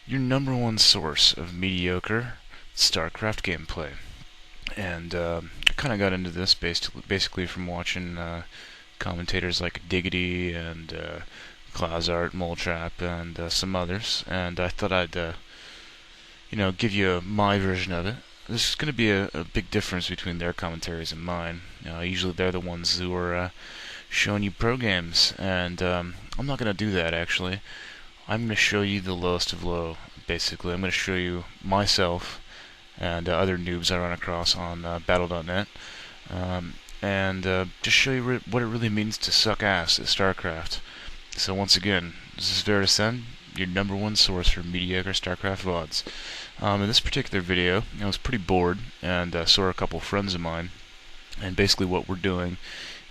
your number one source of mediocre Starcraft gameplay. And I kind of got into this basically from watching commentators like Diggity and Clausart, Moletrap, and some others. And I thought I'd, give you my version of it. There's going to be a big difference between their commentaries and mine. Usually they're the ones who are showing you pro games, and I'm not going to do that actually. I'm going to show you the lowest of low, basically. I'm going to show you myself and other noobs I run across on Battle.net, and just show you what it really means to suck ass at StarCraft. So once again, this is Verisend, your number one source for mediocre StarCraft VODs. In this particular video, I was pretty bored and saw a couple friends of mine, and basically what we're doing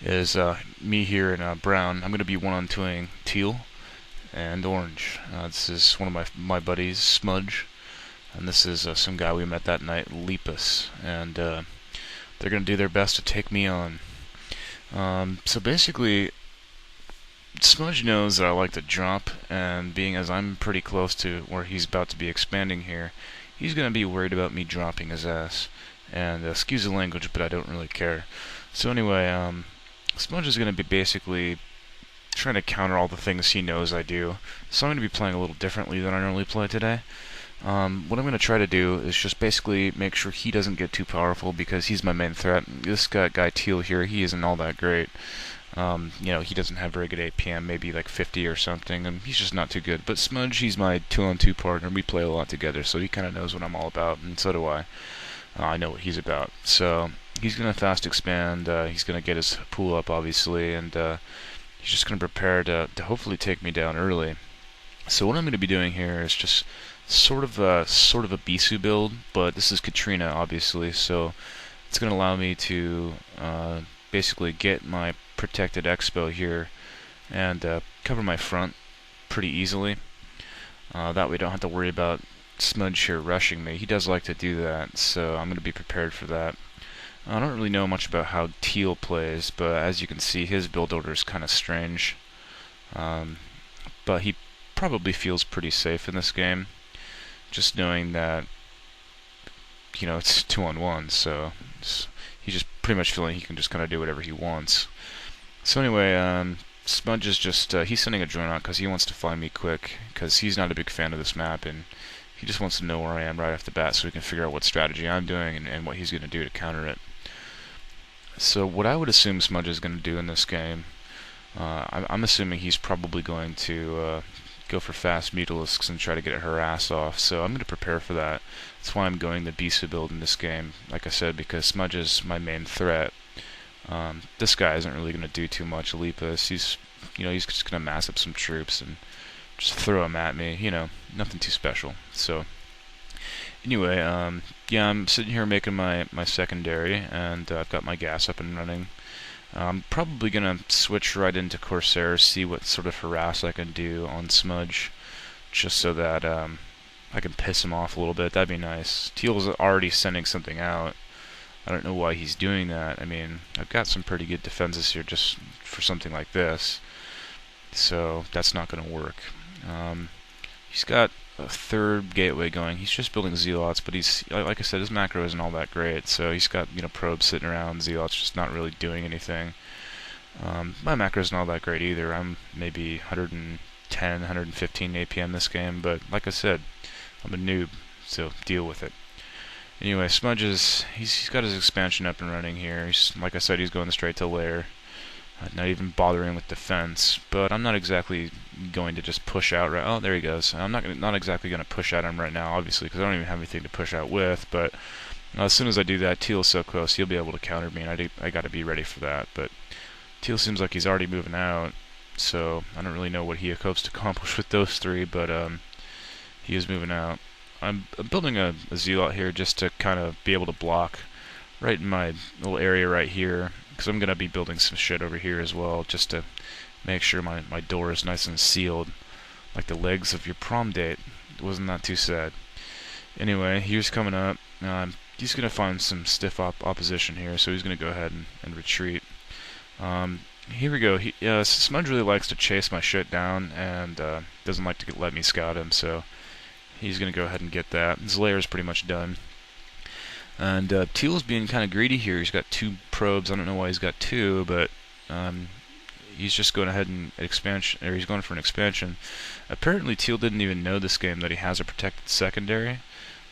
is me here in brown. I'm going to be one-on-twoing teal and orange. This is one of my buddies, Smudge, and this is some guy we met that night, Lepus, and they're going to do their best to take me on. So basically, Smudge knows that I like to drop, and being as I'm pretty close to where he's about to be expanding here, he's going to be worried about me dropping his ass. And excuse the language, but I don't really care. So anyway, Smudge is going to be basically trying to counter all the things he knows I do. So I'm going to be playing a little differently than I normally play today. What I'm going to try to do is just basically make sure he doesn't get too powerful, because he's my main threat. This guy Teal here, he isn't all that great. He doesn't have very good APM, maybe like 50 or something, and he's just not too good. But Smudge, he's my 2-on-2 partner. We play a lot together, so he kind of knows what I'm all about, and so do I. I know what he's about. So he's going to fast expand. He's going to get his pool up, obviously, and he's just going to prepare to hopefully take me down early. So what I'm going to be doing here is just sort of a Bisu build, but this is Katrina, obviously, so it's going to allow me to basically get my protected expo here and cover my front pretty easily. That way I don't have to worry about Smudge here rushing me. He does like to do that, so I'm going to be prepared for that. I don't really know much about how Teal plays, but as you can see, his build order is kind of strange. But he probably feels pretty safe in this game, just knowing that, it's 2-on-1, so he's just pretty much feeling he can just kind of do whatever he wants. So anyway, Smudge is just, he's sending a drone out because he wants to find me quick, because he's not a big fan of this map, and he just wants to know where I am right off the bat so we can figure out what strategy I'm doing and what he's going to do to counter it. So what I would assume Smudge is going to do in this game, I'm assuming he's probably going to go for fast Mutalisks and try to get her ass off, so I'm going to prepare for that. That's why I'm going the Bisa build in this game, like I said, because Smudge is my main threat. This guy isn't really going to do too much. Lepus, he's just going to mass up some troops and just throw them at me, nothing too special. So anyway, yeah, I'm sitting here making my secondary, and I've got my gas up and running. I'm probably going to switch right into Corsair, see what sort of harass I can do on Smudge, just so that I can piss him off a little bit. That'd be nice. Teal's already sending something out. I don't know why he's doing that. I mean, I've got some pretty good defenses here just for something like this, so that's not going to work. He's got a third gateway going. He's just building Zealots, but he's, like I said, his macro isn't all that great, so he's got, probes sitting around, Zealots just not really doing anything. My macro isn't all that great either. I'm maybe 110, 115 APM this game, but like I said, I'm a noob, so deal with it. Anyway, Smudge he's got his expansion up and running here. Like I said, he's going straight to lair. Not even bothering with defense, but I'm not exactly going to just push out right. Oh, there he goes. I'm not exactly going to push at him right now, obviously, because I don't even have anything to push out with. But as soon as I do that, Teal's so close, he'll be able to counter me, and I got to be ready for that. But Teal seems like he's already moving out, so I don't really know what he hopes to accomplish with those three, but he is moving out. I'm building a Zealot here just to kind of be able to block right in my little area right here, because I'm going to be building some shit over here as well, just to make sure my door is nice and sealed, like the legs of your prom date. Wasn't that too sad? Anyway, here's coming up. He's going to find some stiff opposition here, so he's going to go ahead and retreat. Here we go. Smudge really likes to chase my shit down, and doesn't like to let me scout him, so he's going to go ahead and get that. His lair is pretty much done. And Teal's being kind of greedy here. He's got 2 probes. I don't know why he's got 2, but he's just going ahead and expansion, or he's going for an expansion. Apparently, Teal didn't even know this game that he has a protected secondary,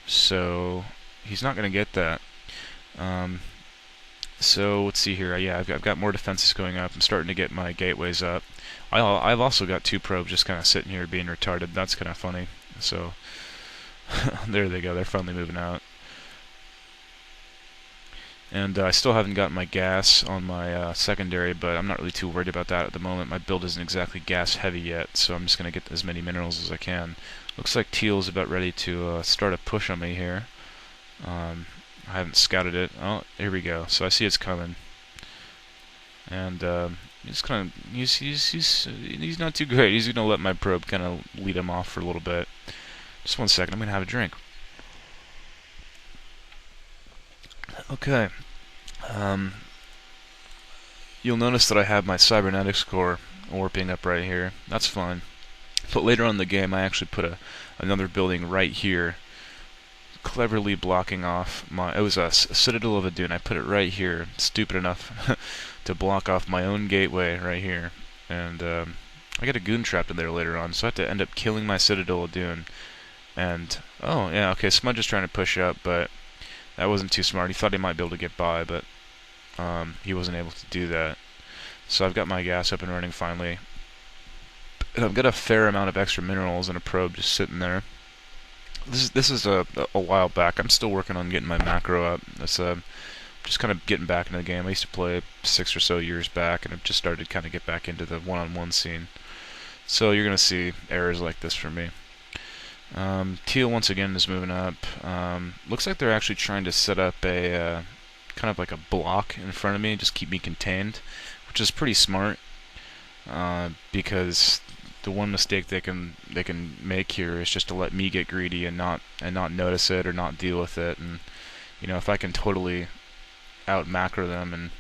so he's not going to get that. So let's see here. Yeah, I've got more defenses going up. I'm starting to get my gateways up. I've also got 2 probes just kind of sitting here being retarded. That's kind of funny. So there they go. They're finally moving out. And I still haven't gotten my gas on my secondary, but I'm not really too worried about that at the moment. My build isn't exactly gas heavy yet, so I'm just going to get as many minerals as I can. Looks like Teal's about ready to start a push on me here. I haven't scouted it. Oh, here we go. So I see it's coming. And he's not too great. He's going to let my probe kind of lead him off for a little bit. Just 1 second. I'm going to have a drink. Okay. You'll notice that I have my cybernetics core warping up right here. That's fine. But later on in the game, I actually put another building right here, cleverly blocking off my... It was a Citadel of a Dune. I put it right here, stupid enough to block off my own gateway right here. And I get a goon trapped in there later on, so I have to end up killing my Citadel of Dune. And, oh, yeah, okay, Smudge is trying to push up, but that wasn't too smart. He thought he might be able to get by, but he wasn't able to do that. So I've got my gas up and running finally. And I've got a fair amount of extra minerals and a probe just sitting there. This is a while back. I'm still working on getting my macro up. That's just kind of getting back into the game. I used to play 6 or so years back, and I've just started to kind of get back into the one-on-one scene. So you're going to see errors like this from me. Teal once again is moving up. Looks like they're actually trying to set up a kind of like a block in front of me, just keep me contained, which is pretty smart. Because the one mistake they can make here is just to let me get greedy and not notice it or not deal with it. And you know, if I can totally out macro them and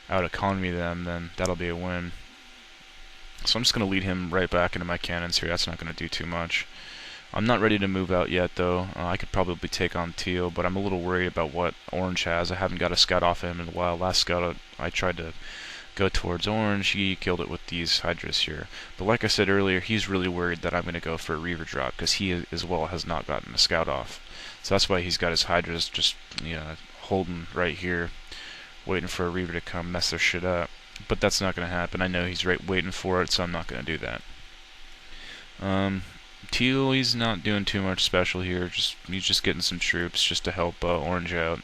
out economy them, then that'll be a win. So I'm just going to lead him right back into my cannons here. That's not going to do too much. I'm not ready to move out yet, though. I could probably take on Teal, but I'm a little worried about what Orange has. I haven't got a scout off him in a while. Last scout I tried to go towards Orange. He killed it with these Hydras here. But like I said earlier, he's really worried that I'm going to go for a Reaver drop, because he as well has not gotten a scout off. So that's why he's got his Hydras just, you know, holding right here, waiting for a Reaver to come mess their shit up. But that's not going to happen. I know he's waiting for it, so I'm not going to do that. Teal, he's not doing too much special here. He's just getting some troops just to help Orange out.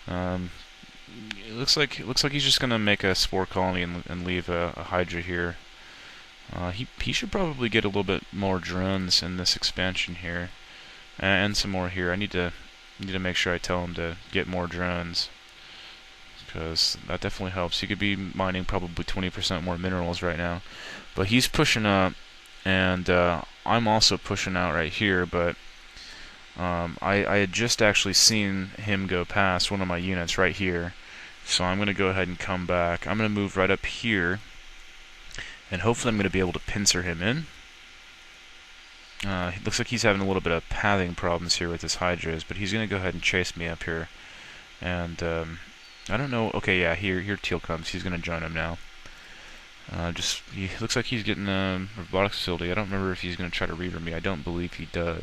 It looks like he's just gonna make a spore colony and leave a Hydra here. He should probably get a little bit more drones in this expansion here, and some more here. I need to make sure I tell him to get more drones, because that definitely helps. He could be mining probably 20% more minerals right now, but he's pushing up. And I'm also pushing out right here, but I had just actually seen him go past one of my units right here. So I'm going to go ahead and come back. I'm going to move right up here, and hopefully I'm going to be able to pincer him in. It looks like he's having a little bit of pathing problems here with his Hydras, but he's going to go ahead and chase me up here. And I don't know. Okay, yeah, here Teal comes. He's going to join him now. He looks like he's getting a robotics facility. I don't remember if he's going to try to Reaver me. I don't believe he does.